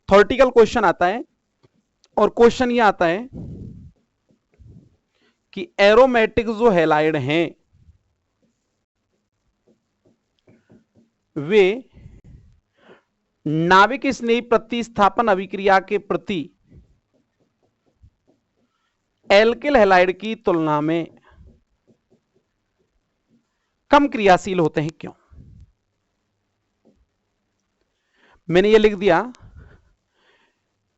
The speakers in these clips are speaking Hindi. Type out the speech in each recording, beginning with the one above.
थ्योरेटिकल क्वेश्चन आता है और क्वेश्चन ये आता है कि एरोमेटिक जो हैलाइड हैं वे नाविक स्नेही प्रतिस्थापन अभिक्रिया के प्रति एल्किल हैलाइड की तुलना में कम क्रियाशील होते हैं, क्यों? मैंने ये लिख दिया,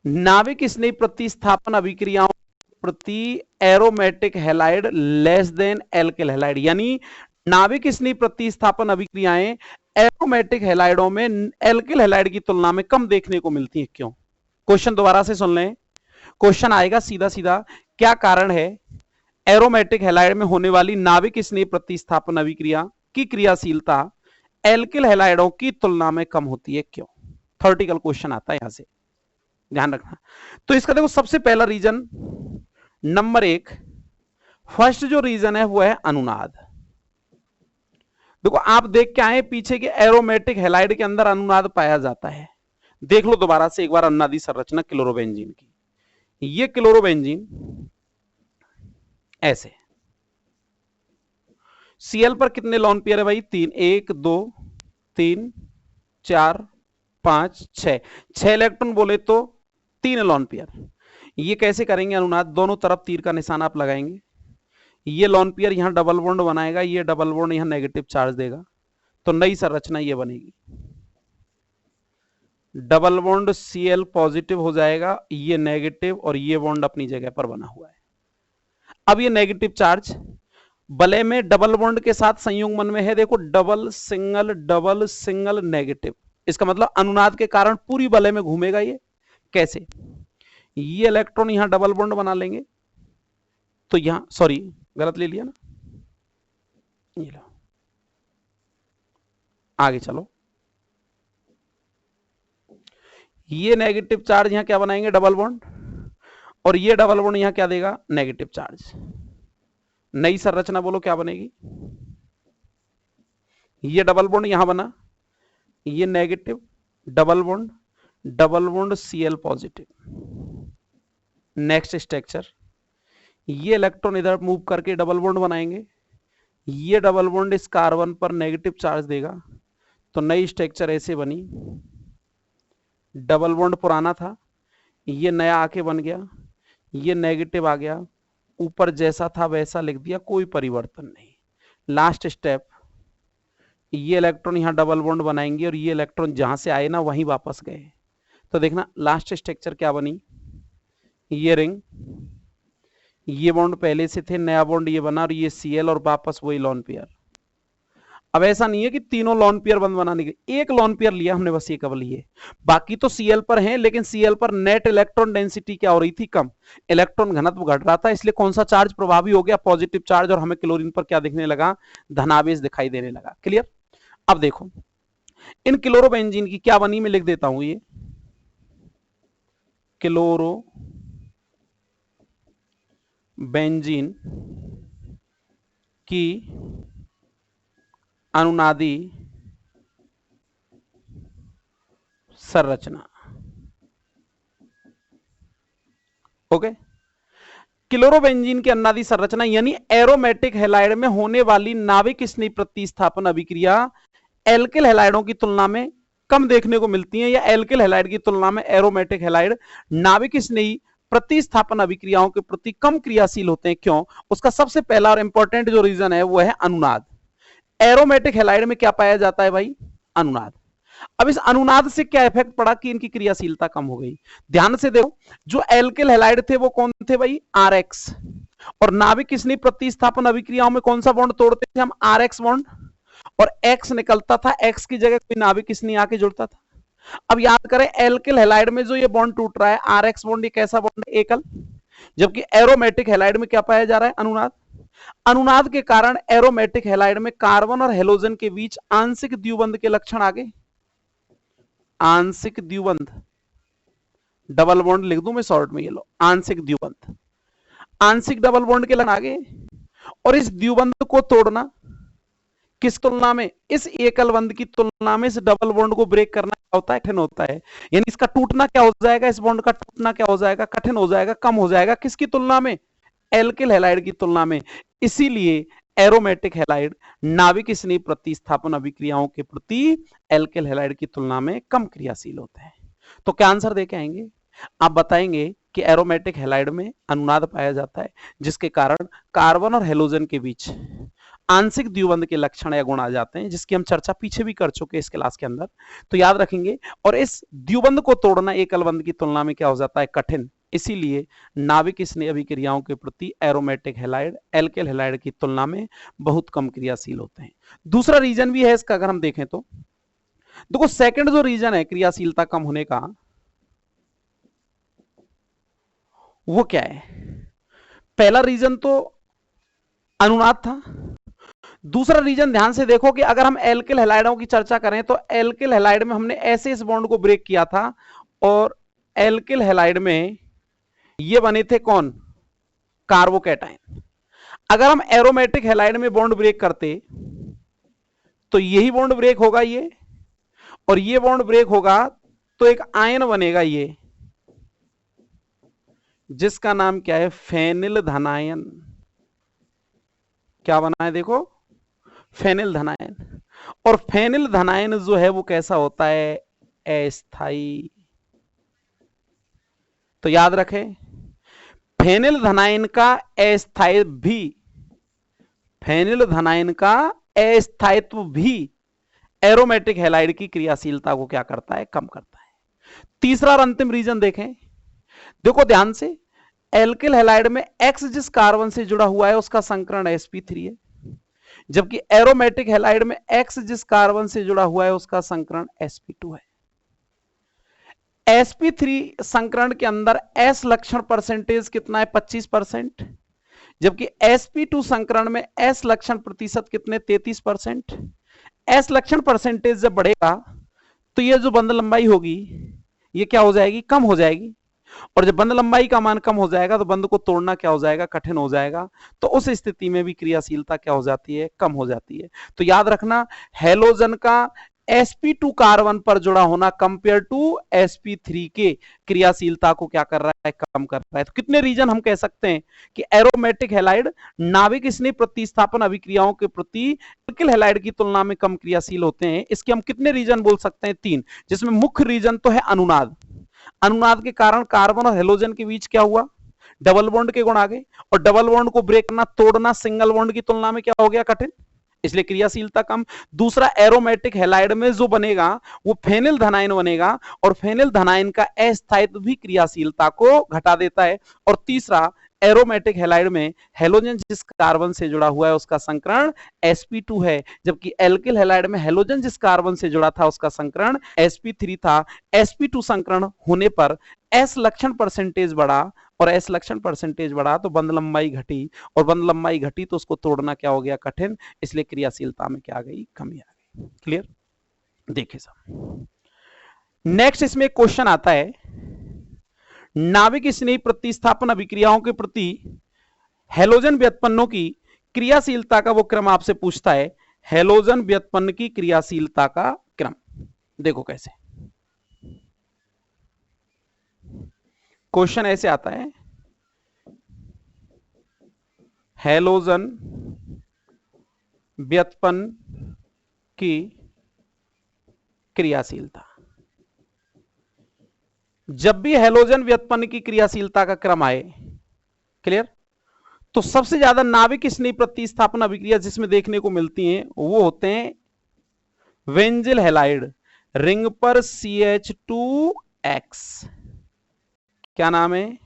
नाविक स्नेही प्रतिस्थापन अभिक्रियाओं के प्रति aromatic halide less than alkyl halide, यानी नाविक स्नेही प्रतिस्थापन अभिक्रियाएं एरोमेटिक हैलाइडों में एल्किल हैलाइड की तुलना में कम देखने को मिलती हैं, क्यों? क्वेश्चन दोबारा से सुन लें। क्वेश्चन आएगा सीधा सीधा, क्या कारण है एरोमेटिक हैलाइड में होने वाली नाविक स्नेही प्रतिस्थापन अभिक्रिया की क्रियाशीलता एल्किल हैलाइडों की तुलना में कम होती है, क्यों? थ्योरेटिकल क्वेश्चन आता है, यहां से ध्यान रखना। तो इसका देखो, सबसे पहला रीजन नंबर 1, फर्स्ट जो रीजन है वो है अनुनाद। देखो आप देख के आए पीछे के एरोमेटिक हैलाइड के अंदर अनुनाद पाया जाता है। देख लो दोबारा से एक बार अनुनादी संरचना क्लोरोबेंजीन की। ये क्लोरोबेंजीन ऐसे, Cl पर कितने लोन पेयर है भाई? 3, 1 2 3 4 5 6, 6 इलेक्ट्रॉन बोले तो 3 लोन पेयर। ये कैसे करेंगे अनुनाद? दोनों तरफ तीर का निशान आप लगाएंगे, ये लोन पेयर यहां डबल बॉन्ड बनाएगा, ये डबल बॉन्ड यहां नेगेटिव चार्ज देगा, तो नई संरचना ये बनेगी। डबल बॉन्ड Cl पॉजिटिव हो जाएगा, ये नेगेटिव, और ये बॉन्ड अपनी जगह पर बना हुआ है। अब ये नेगेटिव चार्ज बले में डबल बॉन्ड के साथ संयुग्मन में है, देखो डबल सिंगल नेगेटिव, इसका मतलब अनुनाद के कारण पूरी बले में घूमेगा। ये कैसे? ये इलेक्ट्रॉन यहां डबल बॉन्ड बना लेंगे, तो यहां, सॉरी गलत ले लिया ना, ये लो, आगे चलो, ये नेगेटिव चार्ज यहां क्या बनाएंगे? डबल बॉन्ड, और ये डबल बॉन्ड यहां क्या देगा? Negative charge. नई संरचना बोलो क्या बनेगी? ये डबल बॉन्ड यहां बना, ये negative, double bond Cl positive. Next structure, ये इलेक्ट्रॉन इधर मूव करके डबल बॉन्ड बनाएंगे, ये डबल बॉन्ड इस कार्बन पर नेगेटिव चार्ज देगा, तो नई स्ट्रक्चर ऐसे बनी, डबल बॉन्ड पुराना था, ये नया आके बन गया, ये नेगेटिव आ गया, ऊपर जैसा था वैसा लिख दिया, कोई परिवर्तन नहीं। लास्ट स्टेप, ये इलेक्ट्रॉन यहां डबल बॉन्ड बनाएंगे और ये इलेक्ट्रॉन जहां से आए ना वहीं वापस गए, तो देखना लास्ट स्ट्रक्चर क्या बनी? ये रिंग, ये बॉन्ड पहले से थे, नया बॉन्ड ये बना, और ये Cl और वापस वही लॉन पेयर। अब ऐसा नहीं है कि तीनों लॉन पेयर बंद बनाने के, एक लॉन पेयर लिया हमने बस, ये केवल ये, बाकी तो Cl पर हैं, लेकिन Cl पर नेट इलेक्ट्रॉन डेंसिटी क्या हो रही थी? कम, इलेक्ट्रॉन घनत्व घट रहा था, इसलिए कौन सा चार्ज प्रभावी हो गया? पॉजिटिव चार्ज, और हमें क्लोरीन पर क्या दिखने लगा? धनावेश दिखाई देने लगा। क्लियर? अब देखो इन क्लोरोबेंजीन की क्या बनी, मैं लिख देता हूं, ये क्लोरो बेंजीन की अनुनादी संरचना। ओके, क्लोरोबेंजीन की अनुनादी संरचना यानी एरोमेटिक हैलाइड में होने वाली नाविक स्नेही प्रतिस्थापन अभिक्रिया एल्किल हैलाइडों की तुलना में कम देखने को मिलती है, या एल्किल हैलाइड की तुलना में एरोमेटिक हैलाइड नाविक स्नेही प्रतिस्थापन अभिक्रियाओं के प्रति कम क्रियाशील होते हैं, क्यों? उसका सबसे पहला और इंपॉर्टेंट जो रीजन है वो है अनुनाद। एरोमेटिक हैलाइड में क्या पाया जाता है भाई? अनुनाद। अब इस अनुनाद से क्या इफेक्ट पड़ा कि इनकी क्रियाशीलता कम हो गई? ध्यान से देखो, जो एल्किल हैलाइड थे वो कौन थे भाई? RX, और नाविक स्नेही प्रतिस्थापन अभिक्रियाओं में कौन सा बॉन्ड तोड़ते थे हम? RX बॉन्ड, और X निकलता था, X की जगह कोई नाविक स्नेही आके जुड़ता था। अब याद करें, एल्किल हैलाइड में जो ये बॉन्ड टूट रहा है RX बॉन्ड, ये कैसा बॉन्ड है? एकल, जबकि एरोमेटिक हैलाइड में क्या पाया जा रहा है? अनुनाद। अनुनाद के कारण एरोमेटिक हैलाइड में कार्बन और हेलोजन के बीच आंशिक द्विबंध के लक्षण आ गए। आंशिक द्विबंध, डबल बॉन्ड लिख दूं मैं शॉर्ट में, ये लो आंशिक द्विबंध, आंशिक डबल बॉन्ड के लक्षण आ गए, और इस द्विबंध को तोड़ना किस तुलना में? इस एकल बंध की तुलना में इस डबल बॉन्ड को ब्रेक करना क्या होता है? कठिन होता है। यानी इसका टूटना क्या हो जाएगा? इस बॉन्ड का टूटना क्या हो जाएगा? कठिन हो जाएगा, कम हो जाएगा। किसकी तुलना में? एल्किल हैलाइड की तुलना में। इसीलिए एरोमेटिक हैलाइड नाभिक स्नेह प्रतिस्थापन अभिक्रियाओं के प्रति एल्किल हैलाइड की तुलना में कम क्रियाशील होते हैं। तो क्या आंसर देके आएंगे? आप बताएंगे कि एरोमेटिक हैलाइड में अनुनाद पाया जाता है, जिसके कारण कार्बन और हेलोजन के बीच आंशिक द्विबंध के लक्षण या गुण आ जाते हैं, जिसकी हम चर्चा पीछे भी कर चुके हैं इस क्लास के अंदर, तो याद रखेंगे। और इस द्विबंध को तोड़ना एकल बंध की तुलना में क्या हो जाता है? कठिन। इसीलिए नाभिक स्नेह अभिक्रियाओं के प्रति एरोमेटिक हैलाइड एल्किल हैलाइड की तुलना में बहुत कम क्रियाशील होते हैं। दूसरा रीजन भी है इसका, अगर हम देखें तो देखो, सेकंड जो रीजन है क्रियाशीलता कम होने का, वो क्या है? पहला रीजन तो अनुनाद था। दूसरा रीजन ध्यान से देखो कि अगर हम एल्किल हैलाइडों की चर्चा करें तो एल्किल हैलाइड में हमने ऐसे इस बॉन्ड को ब्रेक किया था, और एल्किल हैलाइड में ये बने थे कौन? कार्बोकैटायन। अगर हम एरोमेटिक हैलाइड में बॉन्ड ब्रेक करते तो यही बॉन्ड ब्रेक होगा ये, और ये बॉन्ड ब्रेक होगा तो एक आयन बनेगा ये, जिसका नाम क्या है? फेनिल धनायन। क्या बना है? देखो, फेनिल धनायन। और फेनिल धनायन जो है वो कैसा होता है? अस्थाई। तो याद रखें, फेनिल धनायन का अस्थायित्व भी, फेनिल धनायन का अस्थायित्व भी एरोमेटिक हैलाइड की क्रियाशीलता को क्या करता है? कम करता है। तीसरा और अंतिम रीजन देखें, देखो ध्यान से, एल्किल हैलाइड में X जिस कार्बन से जुड़ा हुआ है उसका संकरण sp3 है, जबकि एरोमेटिक हैलाइड में X जिस कार्बन से जुड़ा हुआ है उसका संकरण sp2 है। sp3 संकरण के अंदर S लक्षण परसेंटेज कितना है? 25%, जबकि sp2 संकरण में S लक्षण प्रतिशत कितने? 33%। S लक्षण परसेंटेज जब बढ़ेगा तो ये जो बंध लंबाई होगी ये क्या हो जाएगी? कम हो जाएगी। और जब बंध लंबाई का मान कम हो जाएगा तो बंध को तोड़ना क्या हो जाएगा? कठिन हो जाएगा। तो उस स्थिति में भी क्रियाशीलता क्या हो जाती है? कम हो जाती है। तो याद रखना, हेलोजन का sp2 कार्बन पर जुड़ा होना कंपेयर टू sp3 के क्रियाशीलता को क्या कर रहा है? कम कर रहा है। तो कितने रीजन हम कह सकते हैं कि एरोमेटिक हैलाइड नाभिक स्नेह प्रतिस्थापन अभिक्रियाओं के प्रति एल्किल हैलाइड की तुलना में कम क्रियाशील होते हैं? इसके हम कितने रीजन बोल सकते हैं? 3, जिसमें मुख्य रीजन तो है अनुनाद। अनुनाद के कारण कार्बन और हेलोजन के बीच क्या हुआ? डबल बॉन्ड के गुण आ गए, और डबल बॉन्ड को ब्रेक करना, तोड़ना सिंगल बॉन्ड की तुलना में क्या हो गया? कठिन, इसलिए क्रियाशीलता कम। दूसरा, एरोमेटिक हैलाइड में जो बनेगा वो फेनिल धनायन बनेगा, और फेनिल धनायन का अस्थायित्व भी क्रियाशीलता को घटा देता है। और तीसरा, एरोमेटिक हैलाइड में हेलोजन जिस कार्बन से जुड़ा हुआ है उसका संकरण sp2 है, जबकि एल्किल हैलाइड में हेलोजन जिस कार्बन से जुड़ा था उसका संकरण sp3 था। sp2 संकरण होने पर S लक्षण परसेंटेज बढ़ा, और S लक्षण परसेंटेज बढ़ा तो बंध लंबाई घटी, और बंध लंबाई घटी तो उसको तोड़ना क्या हो गया? कठिन, इसलिए क्रियाशीलता में क्या आ गई? कमी आ गई। क्लियर? देखिए साहब, नेक्स्ट इसमें एक क्वेश्चन आता है, नाभिक स्नेही प्रतिस्थापन अभिक्रियाओं के प्रति हेलोजन व्युत्पन्नों की क्रियाशीलता का वो क्रम आपसे पूछता है। हेलोजन व्युत्पन्न की क्रियाशीलता का क्रम देखो कैसे। क्वेश्चन ऐसे आता है, हेलोजन व्युत्पन्न की क्रियाशीलता। जब भी हेलोजन व्युत्पन्न की क्रियाशीलता का क्रम आए, क्लियर, तो सबसे ज्यादा नाभिक स्नेही प्रतिस्थापन अभिक्रिया जिसमें देखने को मिलती हैं वो होते हैं वेंजिल हैलाइड, रिंग पर CH2X। क्या नाम है?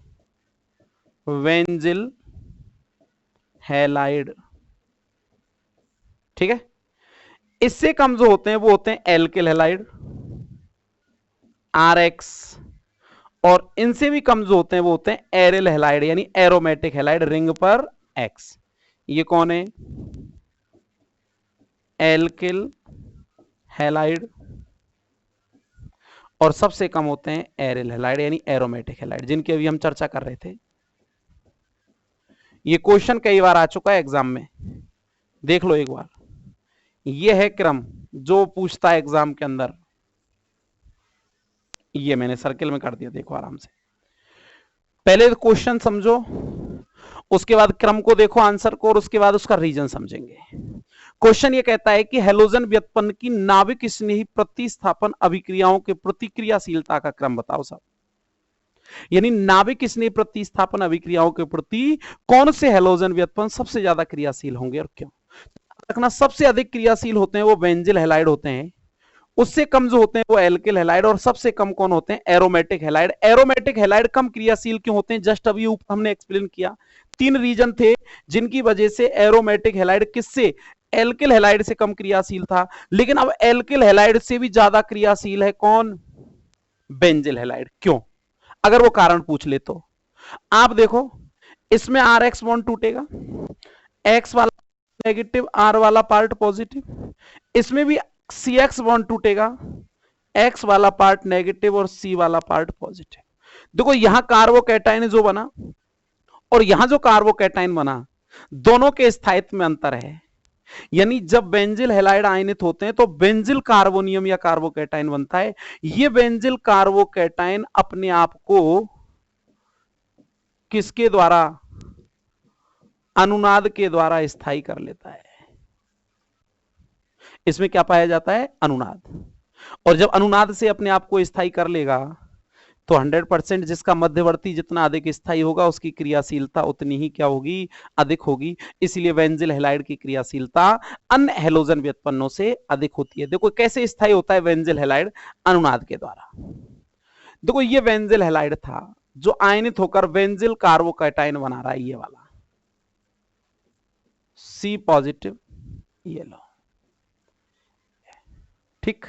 वेंजिल हैलाइड। ठीक है। इससे कम जो होते हैं वो होते हैं एल्किल हैलाइड, RX, और इनसे भी कम जो होते हैं वो होते हैं एरिल हैलाइड, यानी एरोमेटिक हैलाइड, रिंग पर X। ये कौन है? Alkyl halide. और सबसे कम होते हैं एरिल हैलाइड, यानी एरोमेटिक हैलाइड, जिनकी अभी हम चर्चा कर रहे थे। ये क्वेश्चन कई बार आ चुका है एग्जाम में, देख लो एक बार। ये है क्रम जो पूछता है एग्जाम के अंदर। ये मैंने सर्किल में कर दिया, देखो आराम से। पहले क्वेश्चन समझो, उसके बाद क्रम को देखो आंसर को, और उसके बाद उसका रीजन समझेंगे। क्वेश्चन ये कहता है कि हेलोजन व्युत्पन्न की नाभिक स्नेही प्रतिस्थापन अभिक्रियाओं के प्रतिक्रियाशीलता का क्रम बताओ साहब। यानी नाभिक स्नेही प्रतिस्थापन अभिक्रियाओं के प्रति कौन से हेलोजन व्युत्पन्न सबसे ज्यादा क्रियाशील होंगे और क्यों। रखना, सबसे अधिक क्रियाशील होते हैं वो बेंजिल हैलाइड होते हैं, उससे कम जो होते हैं वो एल्किल हैलाइड, और सबसे कम कौन होते हैं, एरोमेटिक हैलाइड। एरोमेटिक हैलाइड कम क्रियाशील क्यों होते हैं, जस्ट अभी ऊपर हमने एक्सप्लेन किया। 3 रीजन थे जिनकी वजह से एरोमेटिक हैलाइड किससे, एल्किल हैलाइड से कम क्रियाशील था। लेकिन अब एल्किल हैलाइड से भी ज्यादा क्रियाशील है कौन, बेंजिल हैलाइड। क्यों, अगर वो कारण पूछ ले तो आप देखो, इसमें आर एक्स बॉन्ड टूटेगा, एक्स वाला नेगेटिव, आर वाला पार्ट पॉजिटिव। इसमें भी सी एक्स बॉन्ड टूटेगा, एक्स वाला पार्ट नेगेटिव और सी वाला पार्ट पॉजिटिव। देखो यहां कार्बोकैटायन जो बना और यहां जो कार्बोकैटायन बना, दोनों के स्थायित्व में अंतर है। यानी जब बेंजिल हैलाइड आयनित होते हैं तो बेंजिल कार्बोनियम या कार्बोकैटायन बनता है। ये बेंजिल कार्बोकैटायन अपने आप को किसके द्वारा, अनुनाद के द्वारा स्थायी कर लेता है। इसमें क्या पाया जाता है, अनुनाद। और जब अनुनाद से अपने आप को स्थायी कर लेगा तो 100% जिसका मध्यवर्ती जितना अधिक स्थायी होगा उसकी क्रियाशीलता उतनी ही क्या होगी, अधिक होगी। इसलिए बेंजिल हैलाइड की क्रियाशीलता अन्य हैलोजन व्युत्पन्नों से अधिक होती है। देखो कैसे स्थायी होता है बेंजिल हैलाइड, अनुनाद के द्वारा। देखो ये बेंजिल हैलाइड था जो आयनित होकर बेंजिल कार्बोकैटायन बना रहा है, ये वाला सी पॉजिटिव, ये लो, ठीक।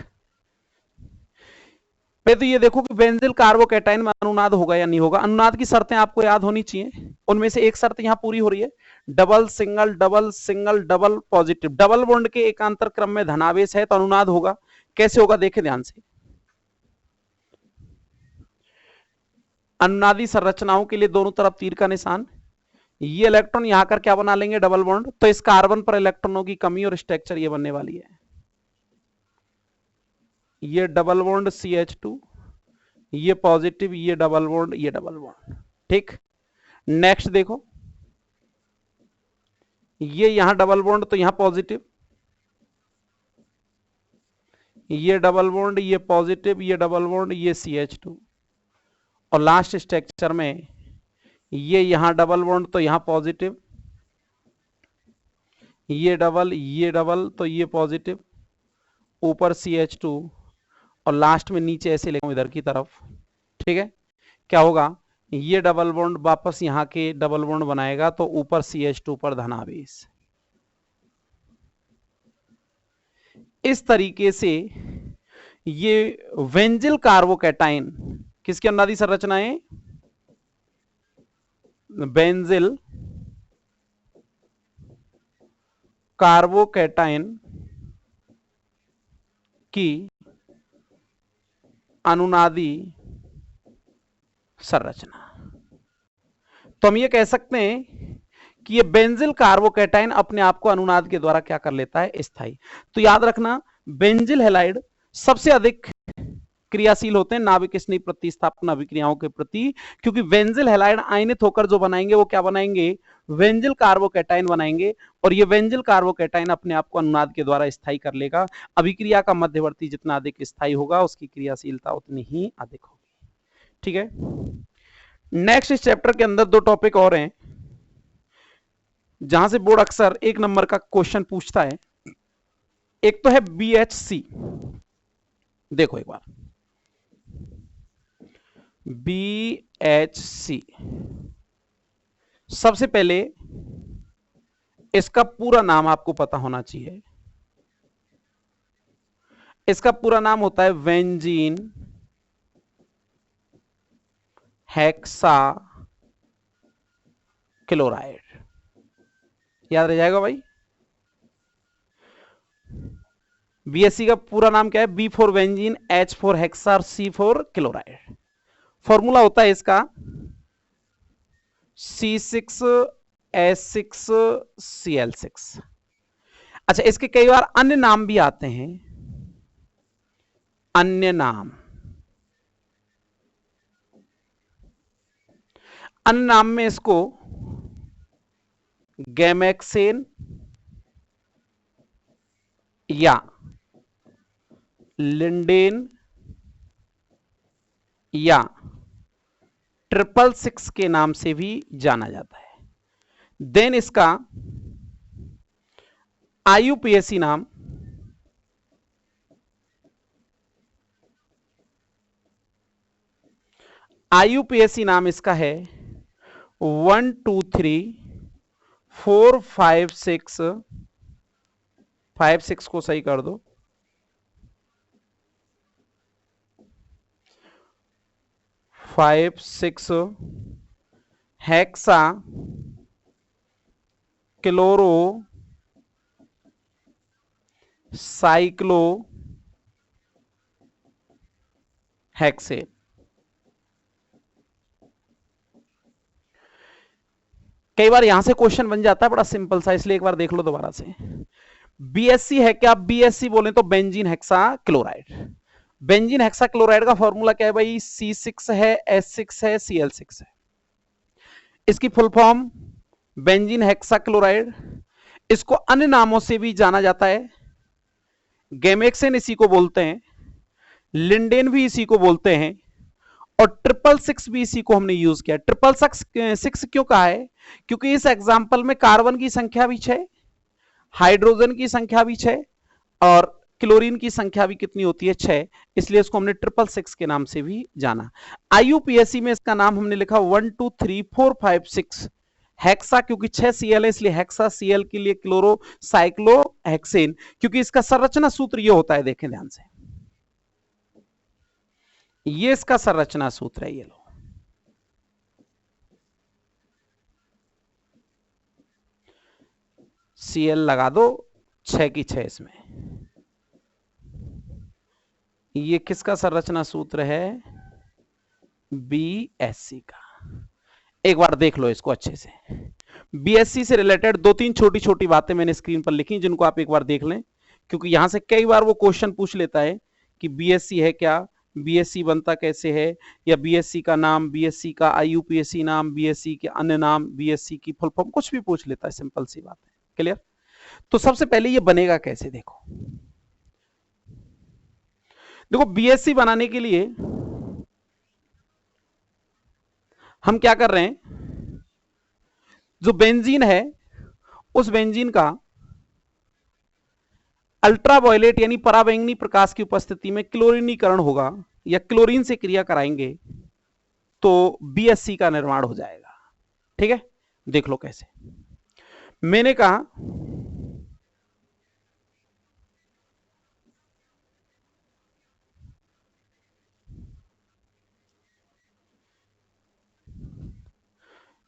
तो ये देखो कि बेंजिल कार्बोकैटायन में अनुनाद होगा या नहीं होगा। अनुनाद की शर्तें आपको याद होनी चाहिए, उनमें से एक शर्त यहां पूरी हो रही है, double single double single double positive. Double bond के एकांतर क्रम में धनावेश है तो अनुनाद होगा। कैसे होगा देखें ध्यान से। अनुनादी संरचनाओं के लिए दोनों तरफ तीर का निशान, ये इलेक्ट्रॉन यहां कर क्या बना लेंगे, डबल बॉन्ड। तो इस कार्बन पर इलेक्ट्रॉनों की कमी और स्ट्रक्चर ये बनने वाली है, ये डबल बॉन्ड CH2, ये पॉजिटिव, ये डबल बॉन्ड, ये डबल बॉन्ड, ठीक। नेक्स्ट देखो, ये यहां डबल बॉन्ड तो यहां पॉजिटिव, ये डबल बॉन्ड, ये पॉजिटिव, ये डबल बॉन्ड, ये CH2, और लास्ट स्ट्रक्चर में ये यहां डबल बॉन्ड तो यहां पॉजिटिव, ये डबल तो ये पॉजिटिव, ऊपर CH2, और लास्ट में नीचे ऐसे लेंगे इधर की तरफ, ठीक है। क्या होगा, ये डबल बॉन्ड वापस यहां के डबल बॉन्ड बनाएगा तो ऊपर CH2 पर धनावेश। इस तरीके से ये बेंजिल कार्बोकैटायन किसकी अनुनादी संरचना है, बेंजिल कार्बोकैटायन की अनुनादी संरचना। तो हम ये कह सकते हैं कि ये बेंजिल कार्बोकैटायन अपने आप को अनुनाद के द्वारा क्या कर लेता है, स्थायी। तो याद रखना, बेंजिल हैलाइड सबसे अधिक क्रियाशील होते हैं नाभिक स्नेही प्रतिस्थापन अभिक्रियाओं के प्रति, क्योंकि बेंजिल हैलाइड आयनित होकर जो बनाएंगे वो क्या बनाएंगे, बेंजिल कार्बोकैटायन बनाएंगे, और ये बेंजिल कार्बोकैटायन अपने आप को अनुनाद के द्वारा स्थायी कर लेगा। अभिक्रिया का मध्यवर्ती जितना अधिक स्थायी होगा उसकी क्रियाशीलता उतनी ही अधिक होगी, ठीक है। नेक्स्ट इस चैप्टर के अंदर 2 टॉपिक और हैं जहां से बोर्ड अक्सर 1 नंबर का क्वेश्चन पूछता है। एक तो है BHC, देखो एक बार, BHC। सबसे पहले इसका पूरा नाम आपको पता होना चाहिए। इसका पूरा नाम होता है बेंजीन हेक्सा क्लोराइड, याद रह जाएगा भाई। BHC का पूरा नाम क्या है, B for benzene, H for hexa, C for chloride. Formula होता है इसका C6H6Cl6। अच्छा, इसके कई बार अन्य नाम भी आते हैं, अन्य नाम। अन्य नाम में इसको गैमेक्सेन या लिंडेन या 666 के नाम से भी जाना जाता है। देन इसका आईयूपीएसी नाम इसका है 1 2 3 4 5 6 5 6 को सही कर दो, 5 6 हेक्सा क्लोरो साइक्लो हेक्सेन। कई बार यहां से क्वेश्चन बन जाता है बड़ा सिंपल सा, इसलिए एक बार देख लो दोबारा से। बीएससी है क्या? बीएससी बोले तो benzene hexa chloride. Benzene hexa chloride का फॉर्मूला क्या है भाई? C6 है, S6 है, Cl6 है। इसकी full form benzene hexa chloride. इसको अन्य नामों से भी जाना जाता है, गैमेक्सेन इसी को बोलते हैं, लिंडेन भी इसी को बोलते हैं, और 666 भी इसी को हमने यूज किया। 666 क्यों कहा है? क्योंकि इस एग्जाम्पल में कार्बन की संख्या भी 6, हाइड्रोजन की संख्या भी 6 और क्लोरीन की संख्या भी कितनी होती है? 6। इसलिए इसको हमने 666 के नाम से भी जाना। आईयूपीएसी में इसका नाम हमने लिखा 1 2 3 4 5 6 हेक्सा, क्योंकि 6 Cl है इसलिए हेक्सा Cl के लिए क्लोरो साइक्लो हेक्सेन, क्योंकि इसका संरचना सूत्र ये होता है, देखें ध्यान से, ये इसका संरचना सूत्र है, ये लो। Cl लगा दो, 6 की 6 इसमें। ये किसका संरचना सूत्र है? बीएससी का। एक बार देख लो इसको अच्छे से। बीएससी से रिलेटेड 2-3 छोटी छोटी बातें मैंने स्क्रीन पर लिखी, जिनको आप एक बार देख लें, क्योंकि यहां से कई बार वो क्वेश्चन पूछ लेता है कि बीएससी है क्या, बीएससी बनता कैसे है, या बीएससी का नाम, बीएससी का आईयूपीएसी नाम, बीएससी के अन्य नाम, बीएससी की फुल फॉर्म, कुछ भी पूछ लेता है। सिंपल सी बात है, क्लियर? तो सबसे पहले ये बनेगा कैसे, देखो देखो बीएससी बनाने के लिए हम क्या कर रहे हैं, जो बेंजीन है उस बेंजीन का अल्ट्रावायलेट यानी पराबैंगनी प्रकाश की उपस्थिति में क्लोरीनीकरण होगा या क्लोरीन से क्रिया कराएंगे तो बीएससी का निर्माण हो जाएगा। ठीक है, देख लो कैसे। मैंने कहा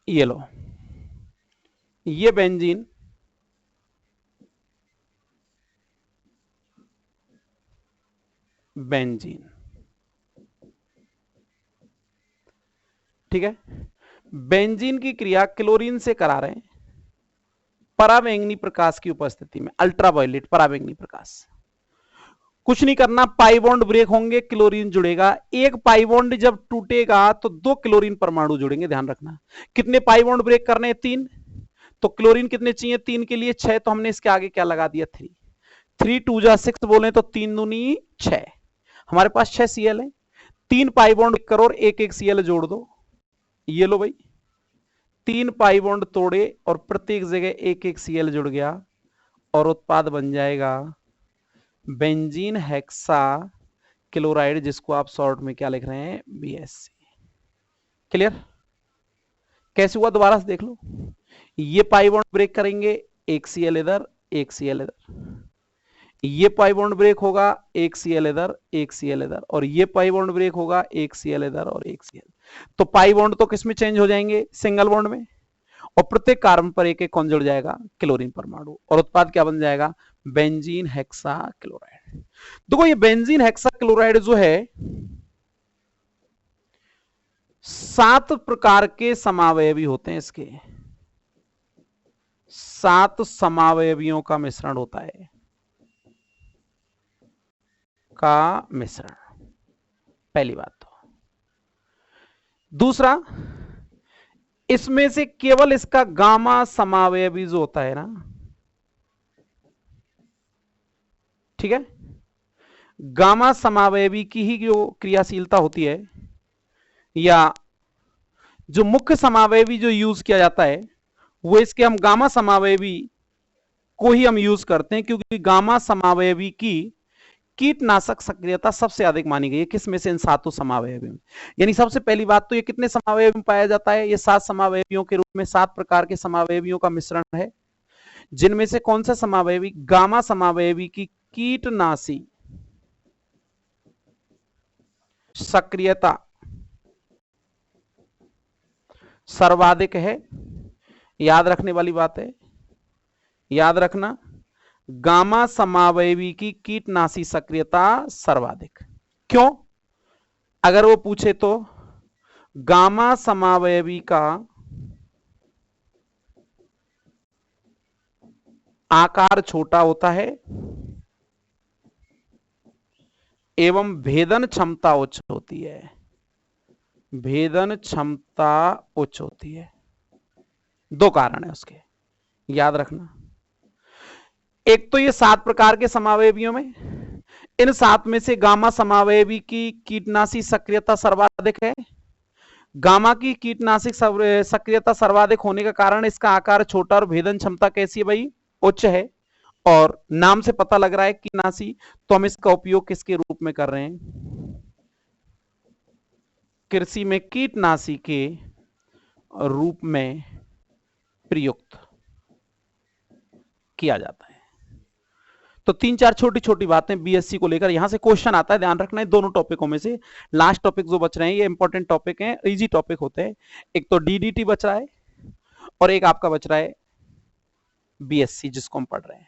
ये लो, ये बेंजीन ठीक है, बेंजीन की क्रिया क्लोरीन से करा रहे हैं पराबैंगनी प्रकाश की उपस्थिति में, अल्ट्रावायलेट पराबैंगनी प्रकाश। कुछ नहीं करना, पाई बॉन्ड ब्रेक होंगे, क्लोरीन जुड़ेगा। एक पाई बॉन्ड जब टूटेगा तो 2 क्लोरीन परमाणु जुड़ेंगे, ध्यान रखना। कितने पाई बॉन्ड ब्रेक करने हैं? 3। तो क्लोरीन कितने चाहिए? 3 के लिए 6, तो हमने इसके आगे क्या लगा दिया? 3। 3 2 जा 6 बोले तो 3 दूनी 6। हमारे पास 6 Cl है, 3 पाई बॉन्ड करो और एक एक Cl जोड़ दो। ये लो भाई, 3 पाई बॉन्ड तोड़े और प्रत्येक जगह एक एक Cl जुड़ गया और उत्पाद बन जाएगा बेंजीन हेक्सा क्लोराइड, जिसको आप शॉर्ट में क्या लिख रहे हैं? बीएससी। क्लियर? कैसे हुआ दोबारा से देख लो। ये पाई बॉन्ड ब्रेक करेंगे, एक Cl इधर, एक Cl इधर। ये पाई बॉन्ड ब्रेक होगा, एक Cl इधर, एक Cl इधर, और ये पाई बॉन्ड ब्रेक होगा, एक Cl इधर और एक Cl। तो पाई बॉन्ड तो किस में चेंज हो जाएंगे? सिंगल बॉन्ड में। और प्रत्येक कार्बन पर एक एक कौन जुड़ जाएगा? क्लोरीन परमाणु, और उत्पाद क्या बन जाएगा? Benzene hexa chloride. देखो ये बेंजीन हेक्सा क्लोराइड जो है 7 प्रकार के समावयवी होते हैं इसके। 7 समावयवियों का मिश्रण होता है, का मिश्रण। पहली बात। तो दूसरा, इसमें से केवल इसका गामा समावयवी जो होता है ना, ठीक है, गामा समावयवी की ही जो क्रियाशीलता होती है, या जो मुख्य समावयवी जो यूज किया जाता है वो इसके हम गामा समावयवी को ही हम यूज करते हैं, क्योंकि गामा समावयवी की कीटनाशक सक्रियता सबसे अधिक मानी गई है। किस में से? इन 7 समावयवी में। यानी सबसे पहली बात तो ये कितने समावयवी में पाया जाता है? ये 7 समावयवियों के रूप में 7 प्रकार के समावयवियों का मिश्रण है, जिनमें से कौन सा समावयवी? गामा समावयवी की कीटनाशी सक्रियता सर्वाधिक है। याद रखने वाली बात है, याद रखना, गामा समावयवी की कीटनाशी सक्रियता सर्वाधिक। क्यों? अगर वो पूछे तो गामा समावयवी का आकार छोटा होता है एवं भेदन क्षमता उच्च होती है। भेदन क्षमता उच्च होती है। 2 कारण है उसके, याद रखना। एक तो ये 7 प्रकार के समावयवियों में, इन 7 में से गामा समावयवी की कीटनाशी सक्रियता सर्वाधिक है। गामा की कीटनाशक सक्रियता सर्वाधिक होने का कारण इसका आकार छोटा और भेदन क्षमता कैसी है भाई? उच्च है। और नाम से पता लग रहा है कीटनाशी, तो हम इसका उपयोग किसके रूप में कर रहे हैं? कृषि में कीटनाशी के रूप में प्रयुक्त किया जाता है। तो 3-4 छोटी छोटी बातें बीएससी को लेकर यहां से क्वेश्चन आता है, ध्यान रखना है। दोनों टॉपिकों में से लास्ट टॉपिक जो बच रहे हैं ये इंपॉर्टेंट टॉपिक हैं, इजी टॉपिक होते हैं। एक तो डीडीटी बच रहा है और एक आपका बच रहा है बीएससी जिसको हम पढ़ रहे हैं।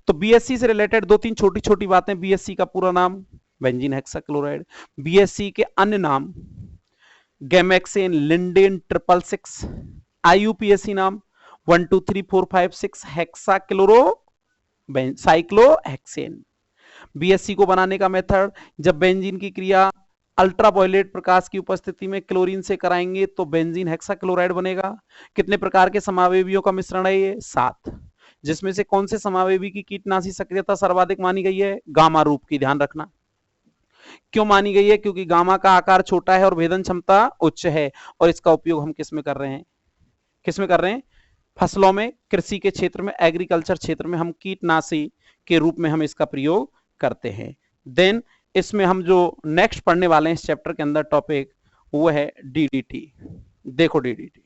तो बीएससी से रिलेटेड 2-3 छोटी छोटी बातें। बीएससी का पूरा नाम बेंजीन हेक्साक्लोराइड। बीएससी के अन्य नाम गैमेक्सेन, लिंडेन, 666। आईयूपीएसी नाम 1 2 3 4 5 6 हेक्साक्लोरो साइक्लोहेक्सेन। बीएससी को बनाने का मेथड, जब बेंजीन की क्रिया अल्ट्रावायलेट प्रकाश की उपस्थिति में क्लोरीन से कराएंगे तो बेंजीन हेक्साक्लोराइड बनेगा। कितने प्रकार के समावयवियों का मिश्रण है ये? 7, जिसमें से कौन से समावयवी की कीटनाशी सक्रियता सर्वाधिक मानी गई है? गामा रूप की। ध्यान रखना क्यों मानी गई है? क्योंकि गामा का आकार छोटा है और भेदन क्षमता उच्च है। और इसका उपयोग हम किस में कर रहे हैं? किस में कर रहे हैं? फसलों में, कृषि के क्षेत्र में, एग्रीकल्चर क्षेत्र में हम कीटनाशी के रूप में हम इसका प्रयोग करते हैं। देन इसमें हम जो नेक्स्ट पढ़ने वाले हैं इस चैप्टर के अंदर टॉपिक, वो है डीडीटी। देखो डीडीटी,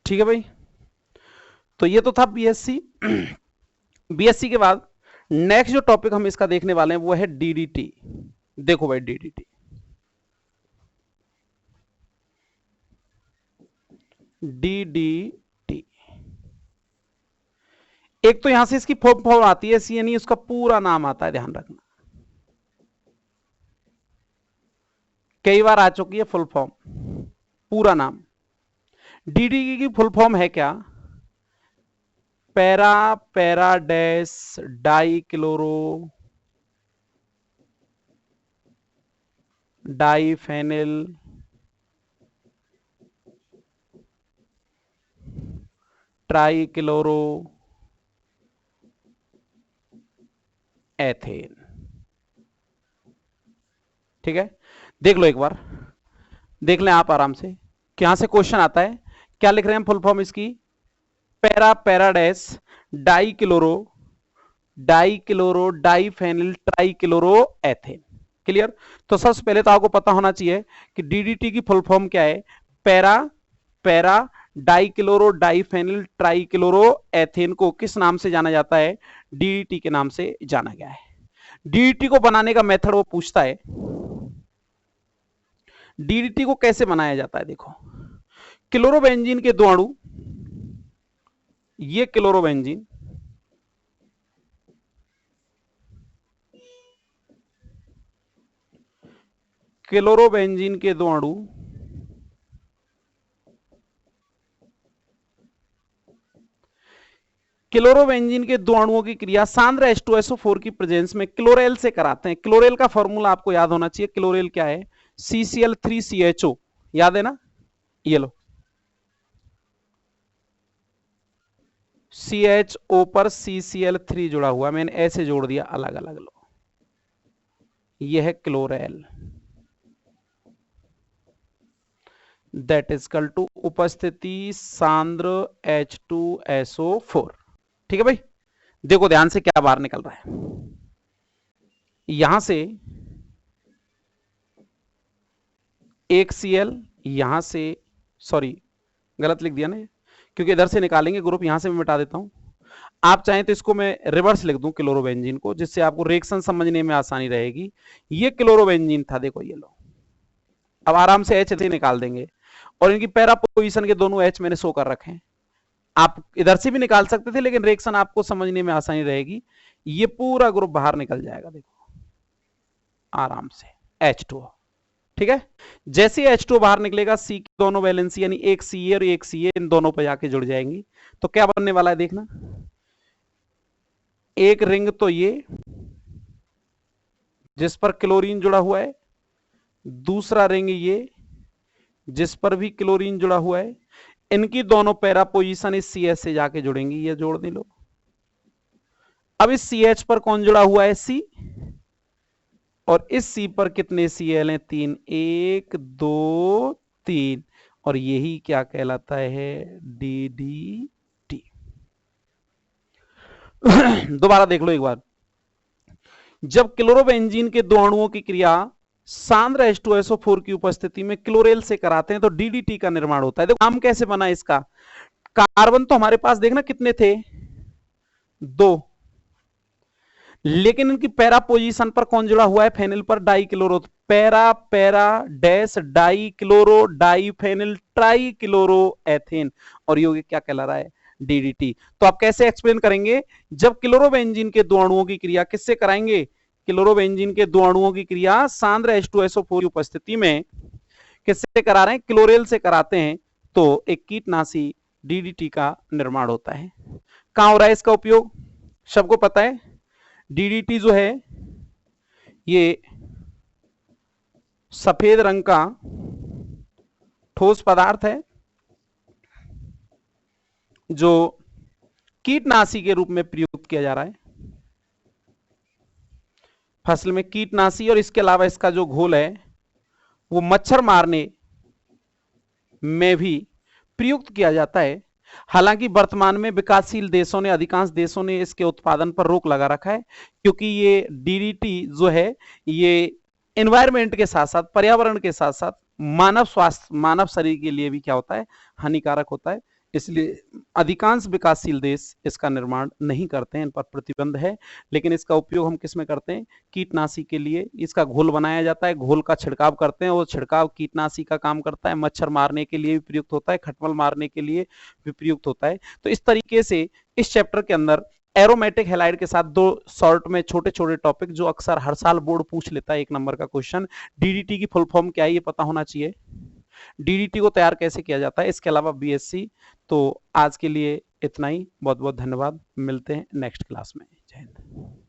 ठीक है भाई। तो ये तो था बीएससी। बीएससी के बाद नेक्स्ट जो टॉपिक हम इसका देखने वाले हैं वो है डीडीटी। देखो भाई डीडीटी, डीडीटी एक तो यहां से इसकी फुल फॉर्म आती है, यानी उसका पूरा नाम आता है। ध्यान रखना, कई बार आ चुकी है फुल फॉर्म, पूरा नाम। डीडीटी की फुल फॉर्म है क्या? Para para dash di chloro diphenyl tri chloro ethane. ठीक है, देख लो एक बार, देख लें आप आराम से। यहां से क्वेश्चन आता है, क्या लिख रहे हैं फुल फॉर्म इसकी? Para para dash di chloro diphenyl tri chloro ethane. Clear? तो सबसे पहले तो आपको पता होना चाहिए कि डीडीटी की फुल फॉर्म क्या है। Para dichloro diphenyl trichloro ethane को किस नाम से जाना जाता है? डीडीटी के नाम से जाना गया है। डीडीटी को बनाने का मेथड वो पूछता है, डीडीटी को कैसे बनाया जाता है, देखो क्लोरोबेंजीन के दो अणु, ये क्लोरोबेंजीन, क्लोरोबेंजीन के दो अणु क्लोरोबेंजीन के दो अणुओं की क्रिया सांद्र H2SO4 की प्रेजेंस में क्लोरेल से कराते हैं। क्लोरेल का फॉर्मूला आपको याद होना चाहिए। क्लोरेल क्या है? CCl3CHO, याद है ना? ये लो, CHO पर CCl3 जुड़ा हुआ, मैंने ऐसे जोड़ दिया अलग अलग। लो, यह है क्लोरेल, दैट इज इक्वल टू उपस्थिति सांद्र H2SO4। ठीक है भाई, देखो ध्यान से क्या बाहर निकल रहा है। यहां से एक Cl, यहां से, सॉरी गलत लिख दिया ना, क्योंकि इधर से निकालेंगे ग्रुप, यहां से मैं मिटा देता हूं। आप चाहें तो इसको मैं रिवर्स लिख दूं क्लोरोबेंजीन को, जिससे आपको रिएक्शन समझने में आसानी रहेगी। ये क्लोरोबेंजीन था, देखो ये लो। अब आराम से H से निकाल देंगे, और इनकी पैरा पोजीशन के दोनों H मैंने शो कर रखे हैं। आप इधर से भी निकाल सकते थे, लेकिन रिएक्शन आपको समझने में आसानी रहेगी। ये पूरा ग्रुप बाहर निकल जाएगा, देखो आराम से H2O। ठीक है, जैसे H2O बाहर निकलेगा, C की दोनों वैलेंसी यानी एक Ca और एक Ca इन दोनों पर जाके जुड़ जाएंगी। तो क्या बनने वाला है देखना, एक रिंग तो ये जिस पर क्लोरीन जुड़ा हुआ है, दूसरा रिंग ये जिस पर भी क्लोरीन जुड़ा हुआ है। इनकी दोनों पैरा पोजीशन इस CH से जाके जुड़ेंगी, ये जोड़ दे लो। अब इस CH पर कौन जुड़ा हुआ है? C, और इस C पर कितने Cl हैं? 3, 1 2 3, और यही क्या कहलाता है? DDT। दोबारा देख लो एक बार, जब क्लोरोबेंजीन के दो अणुओं की क्रिया सांद्र H2SO4 की उपस्थिति में क्लोरेल से कराते हैं तो DDT का निर्माण होता है। देखो नाम कैसे बना इसका, कार्बन तो हमारे पास देखना कितने थे? 2, लेकिन इनकी पैरा पोजीशन पर कौन जुड़ा हुआ है? फेनिल पर dichloro, para para dash dichloro diphenyl try chloro ethane, और ये क्या कहला रहा है? DDT। तो आप कैसे एक्सप्लेन करेंगे? जब क्लोरोबेंजीन के दो अणुओं की क्रिया किससे कराएंगे? क्लोरोबेंजीन के दो अणुओं की क्रिया सांद्र H2SO4 की उपस्थिति में किससे करा रहे हैं? क्लोरेल से कराते हैं, तो एक कीटनाशी DDT का निर्माण होता है। कहां हो रहा है इसका उपयोग? सबको पता है, DDT जो है ये सफेद रंग का ठोस पदार्थ है जो कीटनाशी के रूप में प्रयुक्त किया जा रहा है फसल में, कीटनाशी। और इसके अलावा इसका जो घोल है वो मच्छर मारने में भी प्रयुक्त किया जाता है। हालांकि वर्तमान में विकासशील देशों ने, अधिकांश देशों ने इसके उत्पादन पर रोक लगा रखा है, क्योंकि ये DDT जो है ये एनवायरमेंट के साथ साथ, पर्यावरण के साथ साथ मानव स्वास्थ्य, मानव शरीर के लिए भी क्या होता है? हानिकारक होता है। इसलिए अधिकांश विकासशील देश इसका निर्माण नहीं करते हैं, इन पर प्रतिबंध है। लेकिन इसका उपयोग हम किस में करते हैं? कीटनाशी के लिए इसका घोल बनाया जाता है, घोल का छिड़काव करते हैं, वो छिड़काव कीटनाशी का काम करता है। मच्छर मारने के लिए भी प्रयुक्त होता है, खटमल मारने के लिए भी प्रयुक्त होता है। तो इस तरीके से इस चैप्टर के अंदर एरोमेटिक हैलाइड के साथ दो शॉर्ट में छोटे छोटे टॉपिक जो अक्सर हर साल बोर्ड पूछ लेता है, 1 नंबर का क्वेश्चन। DDT की फुल फॉर्म क्या है ये पता होना चाहिए, DDT को तैयार कैसे किया जाता है, इसके अलावा BSc। तो आज के लिए इतना ही, बहुत बहुत धन्यवाद, मिलते हैं नेक्स्ट क्लास में। जय हिंद।